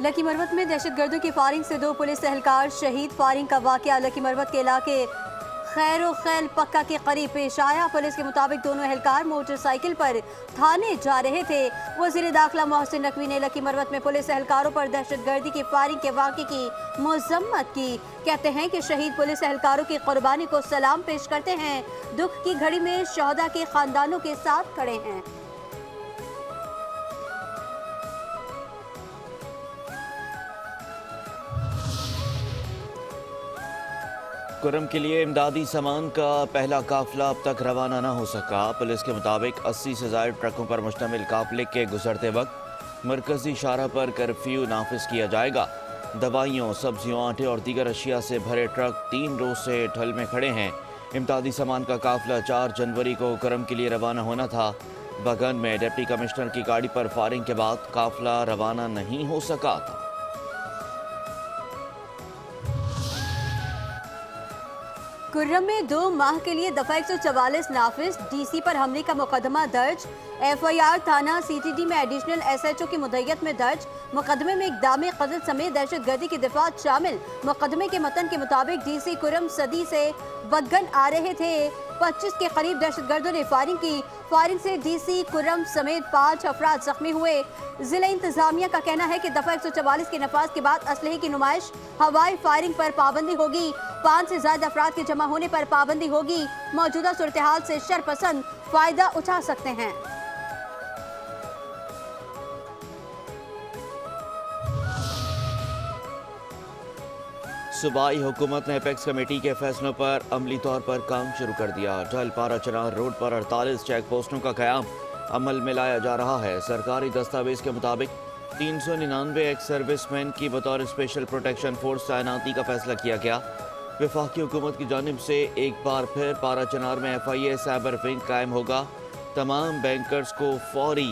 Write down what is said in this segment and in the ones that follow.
Lucky Marwat में दहशतगर्दों की firing से 2 पुलिस एहलकार शहीद। फायरिंग का वाकया लकी मरवत के इलाके खैरो खैल पक्का के करीब पेश आया। पुलिस के मुताबिक दोनों एहलकार मोटरसाइकिल पर थाने जा रहे थे। वज़ीर दाखिला मोहसिन नकवी ने लकी मरवत में पुलिस एहलकारों पर दहशतगर्दी की फायरिंग के वाक़े की मज़म्मत की। कहते हैं कि शहीद पुलिस एहलकारों की कुर्बानी को सलाम पेश करते हैं। दुख की घड़ी में शहदा के खानदानों के साथ खड़े हैं। कुरम के लिए इमदादी सामान का पहला काफिला अब तक रवाना न हो सका। पुलिस के मुताबिक 80 से ज़ायद ट्रकों पर मुश्तमिल काफिले के गुजरते वक्त मरकजी शाहरा पर कर्फ्यू नाफिज किया जाएगा। दवाइयों, सब्जियों, आटे और दीगर अशिया से भरे ट्रक 3 रोज से ठल में खड़े हैं। इमदादी सामान का काफिला 4 जनवरी को कुरम के लिए रवाना होना था। बगन में डिप्टी कमिश्नर की गाड़ी पर फायरिंग के बाद काफिला रवाना नहीं हो सका था। कुर्रम में 2 माह के लिए दफा 144 नाफिज। डीसी पर हमले का मुकदमा दर्ज। एफआईआर थाना सीटीडी में एडिशनल एसएचओ की मुद्दत में दर्ज। मुकदमे में इक़दाम क़त्ल समेत दहशतगर्दी की दिफात शामिल। मुकदमे के मतन के मुताबिक डीसी कुर्रम सदी से बदगन आ रहे थे। 25 के करीब दहशतगर्दों ने फायरिंग की। फायरिंग से डीसी कुर्रम समेत 5 अफराद जख्मी हुए। जिला इंतजामिया का कहना है कि दफा 144 के नफाज के बाद असलहे की नुमाइश, हवाई फायरिंग पर पाबंदी होगी। 5 से ज्यादा अफराद के जमा होने पर पाबंदी होगी। मौजूदा सूरत हाल से शरपसंद फायदा उठा सकते हैं। सूबाई हुकूमत ने एपेक्स कमेटी के फैसलों पर अमली तौर पर काम शुरू कर दिया। ढल पारा चनार रोड पर 48 चेक पोस्टों का क़याम अमल में लाया जा रहा है। सरकारी दस्तावेज के मुताबिक 399 एक्स सर्विसमैन की बतौर स्पेशल प्रोटेक्शन फोर्स तैनाती का फैसला किया गया। वफाकी हुकूमत की जानिब से एक बार फिर पारा चनार में FIA साइबर विंग कायम होगा। तमाम बैंकर्स को फौरी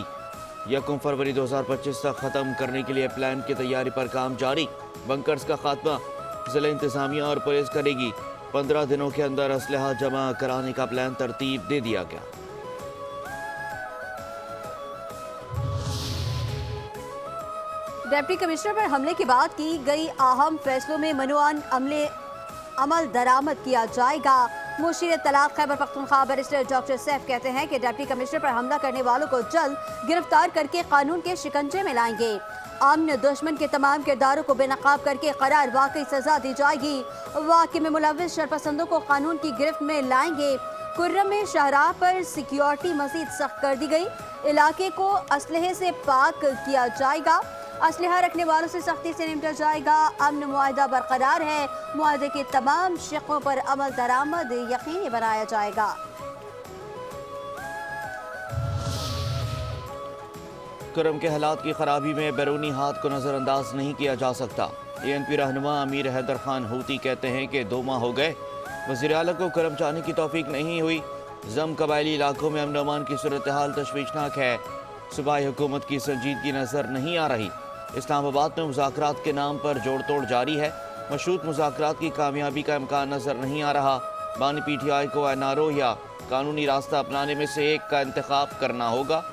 1 फरवरी 2025 तक ख़त्म करने के लिए प्लान की तैयारी पर काम जारी। बंकर्स का खात्मा जिला इंतजामिया और पुलिस करेगी। 15 दिनों के अंदर असलहा जमा कराने का प्लान तरतीब दे दिया गया। डिप्टी कमिश्नर पर हमले के बाद की गई अहम फैसलों में मनुआन अमल दरामद किया जाएगा। मुशीर तलाक खैबर पख्तूनख्वा बैरिस्टर डॉक्टर सैफ कहते हैं कि डिप्टी कमिश्नर पर हमला करने वालों को जल्द गिरफ्तार करके कानून के शिकंजे में लाएंगे। आमने दुश्मन के तमाम किरदारों को बेनकाब करके करार वाकई सजा दी जाएगी। वाकई में मुलविस शरपसंदों को कानून की गिरफ्त में लाएंगे। कुर्रम में शाहराह पर सिक्योरिटी मजीद सख्त कर दी गई। इलाके को असलहे से पाक किया जाएगा। असलहा रखने वालों से सख्ती से निपटा जाएगा। अमन मुआहदा बरकरार है। मुआहदे के तमाम शिकों पर अमल दरामद यकीनी बनाया जाएगा। कुरम के हालात की खराबी में बैरूनी हाथ को नज़रअंदाज नहीं किया जा सकता। ANP रहनुमा अमीर हैदर खान हूती कहते हैं कि 2 माह हो गए वज़ीर आला को कुरम जाने की तौफीक नहीं हुई। जम कबायली इलाकों में अमन अमान की सूरत हाल तशवीशनाक है। सूबाई हुकूमत की संजीदगी नज़र नहीं आ रही। इस्लामाबाद में मुज़ाकरात के नाम पर जोड़ तोड़ जारी है। मशरूत मुज़ाकरात की कामयाबी का इम्कान नज़र नहीं आ रहा। बानी PTI को NRO या कानूनी रास्ता अपनाने में से एक का इंतखाब करना होगा।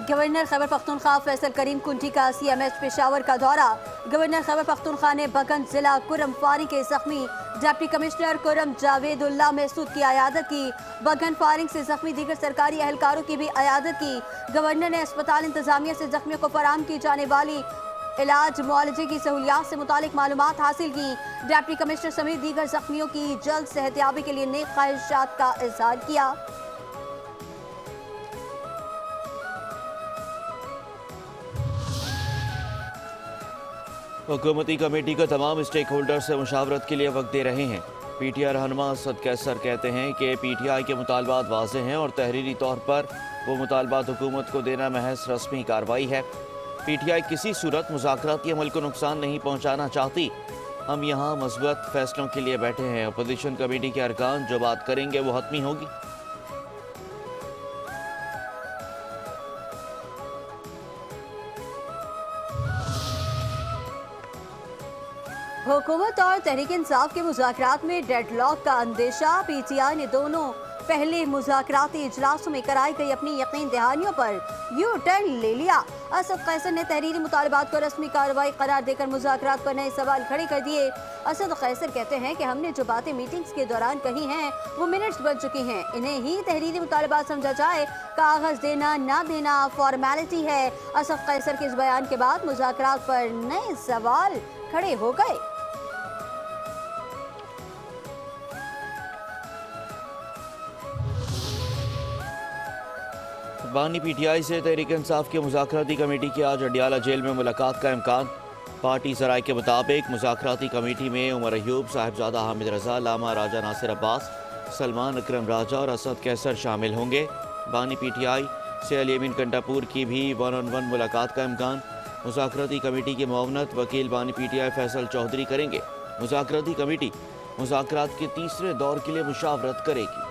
गवर्नर खैबर पख्तूनख्वा फैसल करीम कुंटी का CMH पेशावर का दौरा। गवर्नर खैबर पख्तूनख्वा ने बगन जिला कुरम फायरिंग के जख्मी डिप्टी कमिश्नर कुरम जावेदुल्लाह महसूद की अयादत की। बगन फायरिंग से जख्मी दीगर सरकारी एहलकारों की भी अयादत की। गवर्नर ने अस्पताल इंतजामिया से जख्मियों को फराहम की जाने वाली इलाज मुआलजे की सहूलियात से मुतालिक मालूमात हासिल की। डिप्टी कमिश्नर समेत दीगर जख्मियों की जल्द सेहतयाबी के लिए नेक ख्वाहिशात का इजहार किया। हुकूमती कमेटी को तमाम स्टेक होल्डर से मुशावरत के लिए वक्त दे रहे हैं। PTI रहनुमा असद कैसर कहते हैं कि PTI के मुतालबात वाज़ेह हैं और तहरीरी तौर पर वो मुतालबात हुकूमत को देना महज रस्मी कार्रवाई है। PTI किसी सूरत मुज़ाकराती अमल को नुकसान नहीं पहुँचाना चाहती। हम यहाँ मस्बत फैसलों के लिए बैठे हैं। अपोजिशन कमेटी के अरकान जो बात करेंगे वो हतमी होगी। हुकूमत और तहरीक इंसाफ के मुज़ाकरात में डेडलॉक का अंदेशा। पीटीआई ने दोनों पहले मुज़ाकराती इजलासों में कराई गई अपनी यकीन दहानियों पर यू टर्न ले लिया। असद कैसर ने तहरीरी मुतालबात को रस्मी कार्रवाई करार देकर मुज़ाकरात पर नए सवाल खड़े कर दिए। असद कैसर कहते हैं कि हमने जो बातें मीटिंग्स के दौरान कही हैं वो मिनट्स बन चुकी हैं, इन्हें ही तहरीरी मुतालबात समझा जाए। कागज देना ना देना फॉर्मेलिटी है। असद कैसर के इस बयान के बाद मुज़ाकरात पर नए सवाल खड़े हो गए। बानी पीटीआई से तहरीक इंसाफ की मुज़ाकराती कमेटी की आज अडियाला जेल में मुलाकात का इम्कान। पार्टी सराय के मुताबिक मुज़ाकराती कमेटी में उमर अयूब, साहिबजादा हामिद रजा, लामा राजा नासिर अब्बास, सलमान अकरम राजा और असद कैसर शामिल होंगे। बानी पीटीआई से अली अमीन कंटापुर की भी 1-on-1 मुलाकात का इम्कान। मुज़ाकराती कमेटी की मुआवनत वकील बानी पीटीआई फैसल चौधरी करेंगे। मुज़ाकराती कमेटी मुज़ाकरात के तीसरे दौर के लिए मुशावरत करेगी।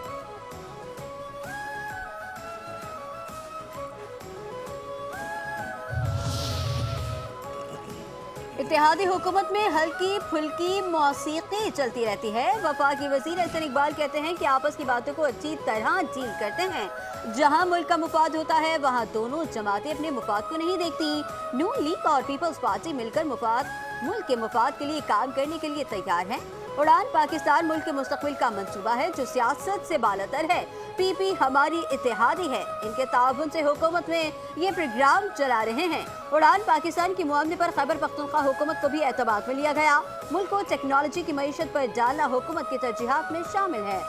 इत्तेहादी हुकूमत में हल्की फुल्की मौसीकी चलती रहती है। वफाकी वज़ीर एहसन इकबाल कहते हैं कि आपस की बातों को अच्छी तरह डील करते हैं। जहां मुल्क का मुफाद होता है वहां दोनों जमातें अपने मुफाद को नहीं देखती। नून लीग और पीपल्स पार्टी मिलकर मुल्क के मुफाद के लिए काम करने के लिए तैयार है। उड़ान पाकिस्तान मुल्क के मुस्तकबिल का मंसूबा है जो सियासत से बालातर है। पीपी हमारी इत्तेहादी है, इनके ताउन से हुकूमत में ये प्रोग्राम चला रहे हैं। उड़ान पाकिस्तान की मुआवने पर खैबर पख्तूनख्वा हुकूमत को भी एतमाद में लिया गया। मुल्क को टेक्नोलॉजी की मईशत पर डालना हुकूमत की तरजीहात में शामिल है।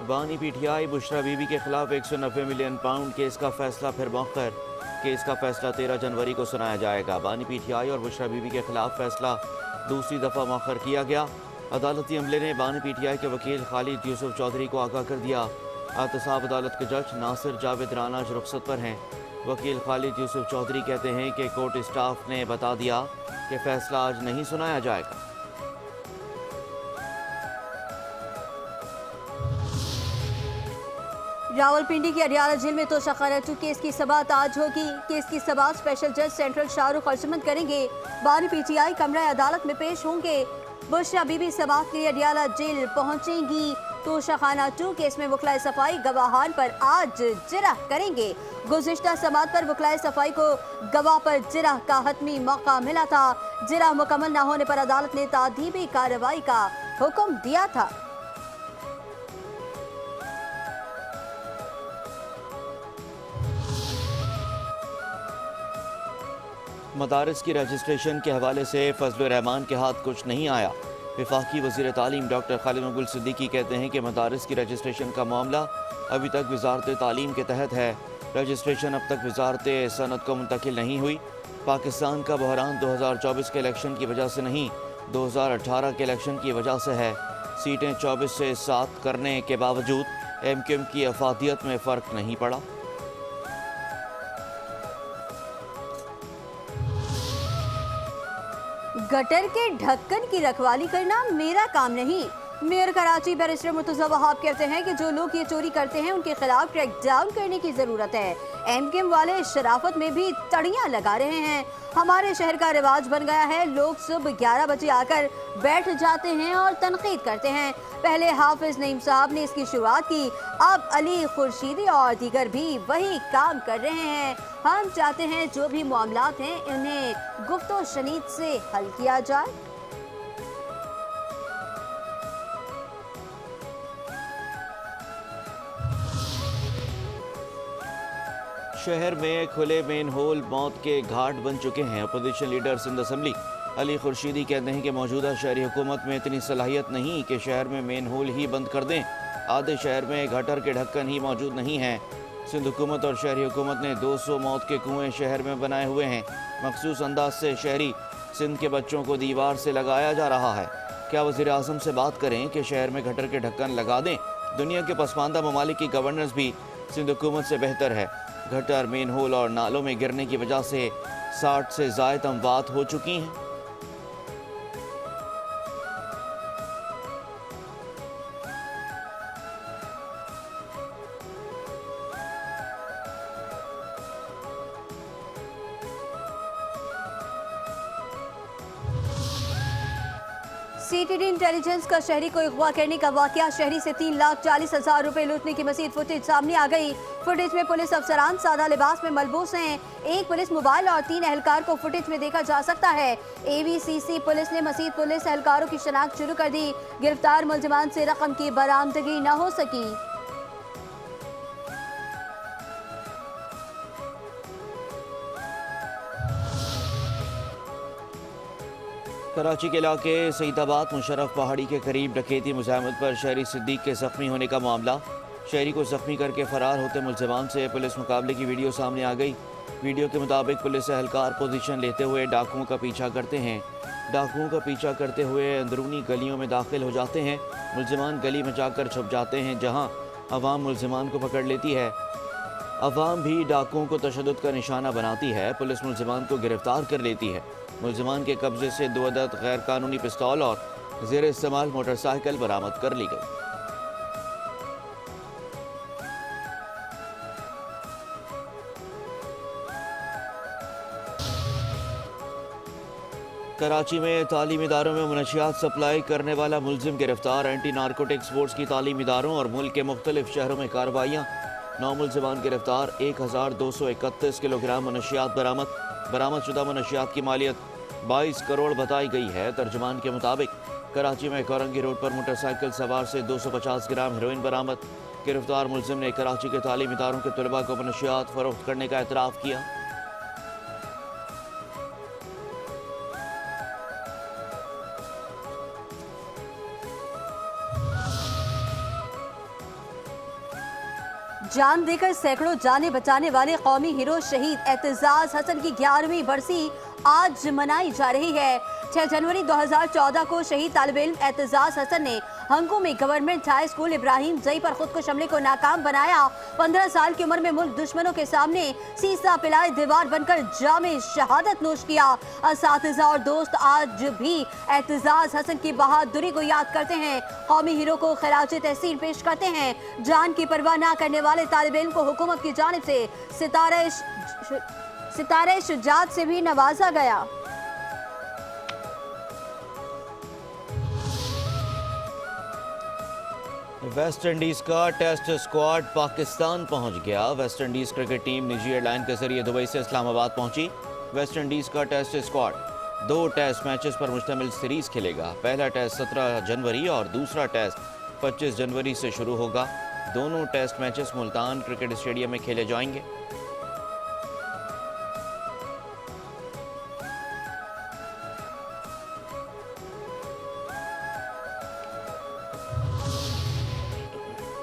बानी पीटीआई बुशरा बीबी के खिलाफ 190 मिलियन पाउंड केस का फैसला फिर मौखर। केस का फैसला 13 जनवरी को सुनाया जाएगा। बानी पीटीआई और बुशरा बीबी के खिलाफ फैसला दूसरी दफ़ा मौखर किया गया। अदालती अमले ने बानी पीटीआई के वकील खालिद यूसुफ चौधरी को आगाह कर दिया। एहतसाब अदालत के जज नासिर जावेद राना आज रुखसत पर हैं। वकील खालिद यूसुफ चौधरी कहते हैं कि कोर्ट स्टाफ ने बता दिया कि फैसला आज नहीं सुनाया जाएगा। रावलपिंडी की अडियाला जेल में तोशाखाना 2 केस की समाअत आज होगी। केस की समाअत स्पेशल जज सेंट्रल शाहरुख अर्जुमंद करेंगे। बानी पीटीआई कमरा अदालत में पेश होंगे। बुशरा बीबी समाअत के लिए अडियाला जेल पहुंचेंगी। तोशाखाना 2 केस में वकलाए सफाई गवाहान पर आज जिरह करेंगे। गुज़िश्ता समाअत पर वकलाए सफाई को गवाह पर जिरह का हतमी मौका मिला था। जिरह मुकम्मल न होने पर अदालत ने तादीबी कार्रवाई का हुक्म दिया था। मदारिस की रजिस्ट्रेशन के हवाले से फजल रहमान के हाथ कुछ नहीं आया। वफाकी वज़ीर तालीम डॉक्टर खालिद मकबूल सिद्दीकी कहते हैं कि मदारिस की रजिस्ट्रेशन का मामला अभी तक वजारत तालीम के तहत है। रजिस्ट्रेशन अब तक वजारत सनत को मुंतकिल नहीं हुई। पाकिस्तान का बहरान 2024 के इलेक्शन की वजह से नहीं, 2018 के इलेक्शन की वजह से है। सीटें 24 से 7 करने के बावजूद MQM की अफादियत में फ़र्क नहीं पड़ा। गटर के ढक्कन की रखवाली करना मेरा काम नहीं। मेयर कराची बैरिस्टर मुर्तज़ा वहाब कहते हैं कि जो लोग ये चोरी करते हैं उनके खिलाफ क्रैकडाउन करने की जरूरत है। MQM वाले शराफत में भी तड़ियां लगा रहे हैं। हमारे शहर का रिवाज बन गया है, लोग सुबह 11 बजे आकर बैठ जाते हैं और तनकीद करते हैं। पहले हाफिज नईम साहब ने इसकी शुरुआत की, अब अली खुर्शीदी और दीगर भी वही काम कर रहे हैं। हम चाहते हैं जो भी मामलात हैं उन्हें गुफ्तो शनीद से हल किया जाए। शहर में खुले मेन होल मौत के घाट बन चुके हैं। Opposition leader Sindh assembly Ali Khurshidi कहते हैं कि मौजूदा शहरी हुकूमत में इतनी सलाहियत नहीं कि शहर में मेन होल ही बंद कर दें। आधे शहर में गटर के ढक्कन ही मौजूद नहीं हैं। सिंध हुकूमत और शहरी हुकूमत ने 200 मौत के कुएं शहर में बनाए हुए हैं। मखसूस अंदाज से शहरी सिंध के बच्चों को दीवार से लगाया जा रहा है। क्या वज़ीर आज़म से बात करें कि शहर में गटर के ढक्कन लगा दें? दुनिया के पसमानदा ममालिक की गवर्नेंस भी सिंध हुकूमत से बेहतर है। गटर, मेन होल और नालों में गिरने की वजह से 60 से ज़ायद अमवात हो चुकी हैं। सीटीडी इंटेलिजेंस का शहरी को अगवा करने का वाकया, शहरी से 3,40,000 रुपए लूटने की मजीद फुटेज सामने आ गई। फुटेज में पुलिस अफसरान सादा लिबास में मलबूस हैं। एक पुलिस मोबाइल और 3 एहलकार को फुटेज में देखा जा सकता है। एवीसीसी पुलिस ने मजीद पुलिस एहलकारों की शनाख्त शुरू कर दी। गिरफ्तार मुलजिमान से रकम की बरामदगी न हो सकी। कराची के इलाके सईदाबाद मुशर्रफ पहाड़ी के करीब डकैती मुज़ाहमत पर शहरी सिद्दीक के जख्मी होने का मामला। शहरी को जख्मी करके फरार होते मुलजिमान से पुलिस मुकाबले की वीडियो सामने आ गई। वीडियो के मुताबिक पुलिस एहलकार पोजीशन लेते हुए डाकुओं का पीछा करते हैं। डाकुओं का पीछा करते हुए अंदरूनी गलियों में दाखिल हो जाते हैं। मुलजिमान गली में जाकर छुप जाते हैं, जहाँ अवाम मुलजिमान को पकड़ लेती है। अवाम भी डाकुओं को तशद्दुद का निशाना बनाती है। पुलिस मुलजिमान को गिरफ्तार कर लेती है। मुलजिमान के कब्जे से 2 अदद गैर कानूनी पिस्तौल और ज़ेर इस्तेमाल मोटरसाइकिल बरामद कर ली गई। कराची में तालीमी इदारों में मनशियात सप्लाई करने वाला मुलजिम गिरफ्तार। एंटी नारकोटिक्स बोर्ड्स की तालीमी इदारों और मुल्क के मुख्तलिफ शहरों में कार्रवाइयाँ। 9 मुलजिमान गिरफ्तार। 1231 किलोग्राम मनशियात बरामद। बरामदशुदा मनशियात की मालियत 22 करोड़ बताई गई है। तर्जुमान के मुताबिक कराची में कोरंगी रोड पर मोटरसाइकिल सवार से 250 ग्राम हेरोइन बरामद। गिरफ्तार मुलजिम ने कराची के तालीमी इदारों के तलबा को मनशियात फरोख्त करने का एतराफ़ किया। जान देकर सैकड़ों जाने बचाने वाले कौमी हीरो शहीद एतजाज हसन की 11वीं बरसी आज मनाई जा रही है। 6 जनवरी 2014 को शहीद तालिब इल्म एतजाज हसन ने हंगू में गवर्नमेंट हाई स्कूल इब्राहिम जई पर खुद को हमले को नाकाम बनाया। 15 साल की उम्र में मुल्क दुश्मनों के सामने सीसा पिलाए दीवार बनकर जामे शहादत नोश किया। असातिज़ा और दोस्त आज भी एतजाज हसन की बहादुरी को याद करते हैं। कौमी हीरो को खिराज तहसीन पेश करते हैं। जान की परवाह न करने वाले तालिब इल्म को हुकूमत की जानिब से सितारे शुजात से भी नवाजा गया। वेस्ट इंडीज का टेस्ट स्क्वाड पाकिस्तान पहुंच गया। वेस्ट इंडीज क्रिकेट टीम निजी एयरलाइन के जरिए दुबई से इस्लामाबाद पहुंची। वेस्ट इंडीज का टेस्ट स्क्वाड 2 टेस्ट मैचेस पर मुश्तमिल सीरीज खेलेगा। पहला टेस्ट 17 जनवरी और दूसरा टेस्ट 25 जनवरी से शुरू होगा। दोनों test matches Multan cricket stadium में खेले जाएंगे।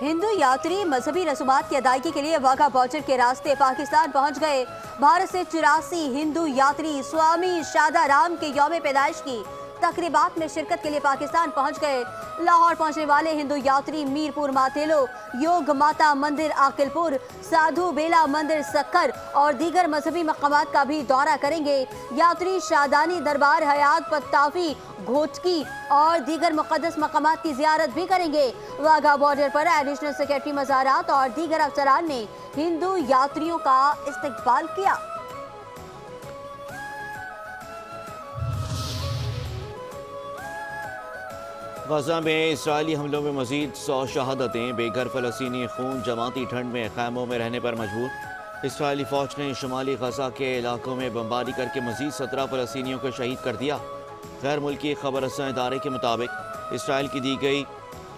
हिंदू यात्री मजहबी रसूमात की अदायगी के लिए वाघा बॉर्डर के रास्ते पाकिस्तान पहुंच गए। भारत से 84 हिंदू यात्री स्वामी शादा राम के यौम पैदाइश की तकरीबात में शिरकत के लिए पाकिस्तान पहुंच गए। लाहौर पहुंचने वाले हिंदू यात्री मीरपुर मातेलो, योग माता मंदिर आकिलपुर, साधु बेला मंदिर सक्कर और दीगर मजहबी मकामात का भी दौरा करेंगे। यात्री शादानी दरबार हयात पत्ताफी घोटकी और दीगर मुक़द्दस मकामात की जियारत भी करेंगे। वाघा बॉर्डर पर एडिशनल सेक्रेटरी मज़ारात और दीगर अफसरान ने हिंदू यात्रियों का इस्तकबाल किया। गजा में इसराइली हमलों में मजीद 100 शहादतें। बेघर फ़लस्तीनी खून जमाती ठंड में खैमों में रहने पर मजबूर। इसराइली फ़ौज ने शुमाली गजा के इलाकों में बमबारी करके मजीद 17 फ़लस्तीनियों को शहीद कर दिया। गैर मुल्की खबर रसां इदारे के मुताबिक इसराइल की दी गई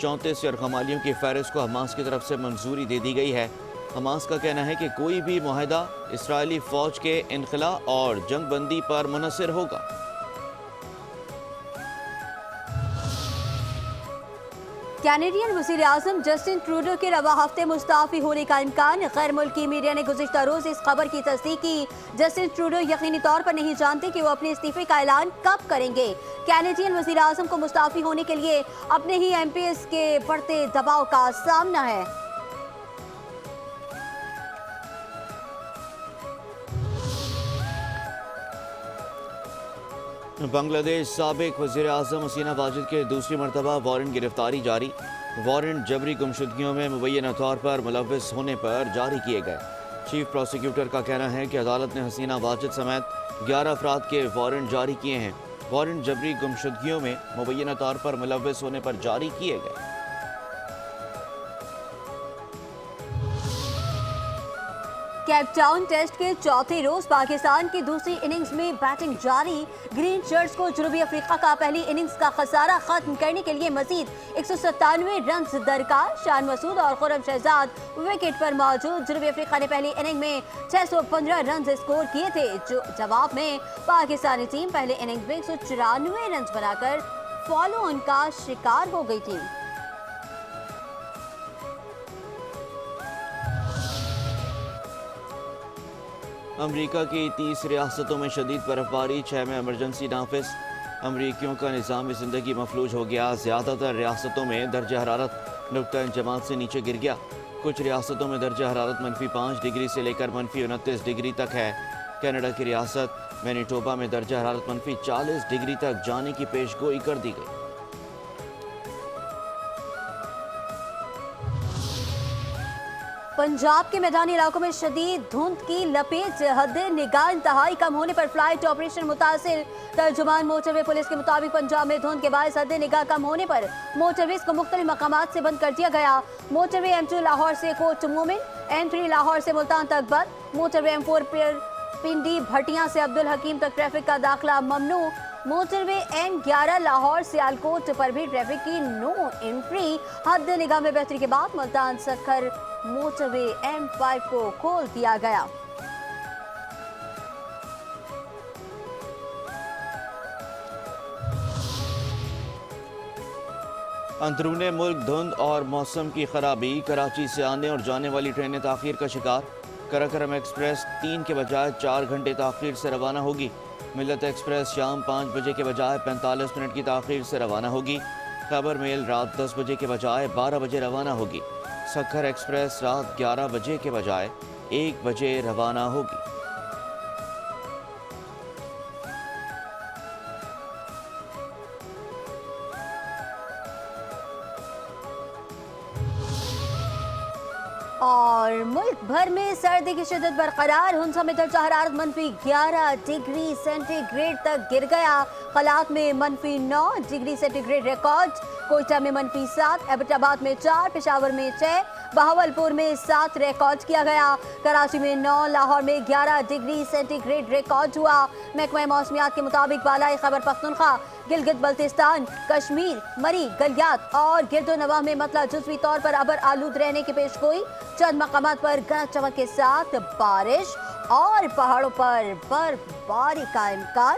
34 यरगमालियों की फहरिस्त को हमास की तरफ से मंजूरी दे दी गई है। हमास का कहना है कि कोई भी मुआहदा इसराइली फ़ौज के इनखला और जंगबंदी पर मुनहसर होगा। कैनेडियन वज़ीर-ए-आज़म जस्टिन ट्रूडो के रवा हफ्ते मुस्ताफ़ी होने का इम्कान। गैर मुल्की मीडिया ने गुज़िश्ता रोज़ इस खबर की तस्दीक की। जस्टिन ट्रूडो यकीनी तौर पर नहीं जानते कि वो अपने इस्तीफे का ऐलान कब करेंगे। कैनेडियन वज़ीर-ए-आज़म को मुस्ताफ़ी होने के लिए अपने ही MPs के बढ़ते दबाव का सामना है। बांग्लादेश साबिक वज़ीर-ए-आज़म हसीना वाजिद के दूसरी मरतबा वारंट गिरफ्तारी जारी। वारंट जबरी गुमशुदगियों में मुबैना तौर पर मुलव्वस होने पर जारी किए गए। चीफ प्रोसिक्यूटर का कहना है कि अदालत ने हसीना वाजिद समेत 11 अफराद के वारंट जारी किए हैं। वारंट जबरी गुमशुदगियों में मुबैना तौर पर मुलव्वस होने पर जारी किए गए। केपटाउन टेस्ट के चौथे रोज पाकिस्तान की दूसरी इनिंग्स में बैटिंग जारी। ग्रीन शर्ट्स को जनूबी अफ्रीका का पहली इनिंग्स का खसारा खत्म करने के लिए मजीद 197 रन दरकार। शान मसूद और खुर्रम शहजाद विकेट पर मौजूद। जनूबी अफ्रीका ने पहली इनिंग में 615 रन स्कोर किए थे। जो जवाब में पाकिस्तानी टीम पहले इनिंग्स में 194 रन बनाकर फॉलो ऑन का शिकार हो गई थी। अमरीका की 30 रियासतों में शदीद बर्फबारी, 6 में इमरजेंसी नाफिज। अमरीकियों का निज़ाम ज़िंदगी मफलूज हो गया। ज़्यादातर रियासतों में दर्जा हरारत नुक्ता इंजमात से नीचे गिर गया। कुछ रियासतों में दर्जा हरारत -5 डिग्री से लेकर -29 डिग्री तक है। कनाडा की रियासत मैनिटोबा में दर्जा हरारत -40 डिग्री तक जाने की पेशगोई कर दी गई। पंजाब के मैदानी इलाकों में शदीद धुंध की लपेट, हद निगाह इंतहाई कम होने पर फ्लाइट ऑपरेशन मुतासिर। तर्जुमान मोटरवे पुलिस के मुताबिक पंजाब में धुंध के बायस हद निगाह कम होने पर मोटरवेज को मुख्तलिफ मकामात से बंद कर दिया गया। मोटरवे M2 लाहौर से कोट मोमिन, M3 लाहौर से मुल्तान तक बंद। मोटरवे M4 पर पिंडी भटियां से अब्दुल हकीम तक ट्रैफिक का दाखिला ममनू। मोटरवे M11 लाहौर से आलकोट पर भी ट्रैफिक की नो एंट्री। हद निगाह में बेहतरी के बाद मुल्तान सखर मोटरवे M5 को खोल दिया गया। अंदरूने मुल्क धुंध और मौसम की खराबी, कराची से आने और जाने वाली ट्रेनें ताखीर का शिकार। कराकरम एक्सप्रेस 3 के बजाय 4 घंटे ताखीर से रवाना होगी। मिल्लत एक्सप्रेस शाम 5 बजे के बजाय 45 मिनट की ताखीर से रवाना होगी। खबर मेल रात 10 बजे के बजाय 12 बजे रवाना होगी। सखर एक्सप्रेस रात 11 बजे के बजाय 1 बजे रवाना होगी। और मुल्क भर में सर्दी की शिद्दत बरकरार। हुंसा में दर्जा हरारत -11 डिग्री सेंटीग्रेड तक गिर गया। खलात में -9 डिग्री सेंटीग्रेड रिकॉर्ड। कोयटा में -7, एबटाबाद में 4, पेशावर में 6, बहावलपुर में 7 रिकॉर्ड किया गया। कराची में 9, लाहौर में 11 डिग्री सेंटीग्रेड रिकॉर्ड हुआ। महकमा मौसमियात के मुताबिक बालाई खैबर पख्तूनख्वा, गिलगित बल्तिस्तान, कश्मीर, मरी, गलियात और गिरदोनवा में मतला जुज़वी तौर पर अबर आलूद रहने की पेशगोई। चंद मकामात पर गरज चमक के साथ बारिश और पहाड़ों पर बर्फबारी का इम्कान।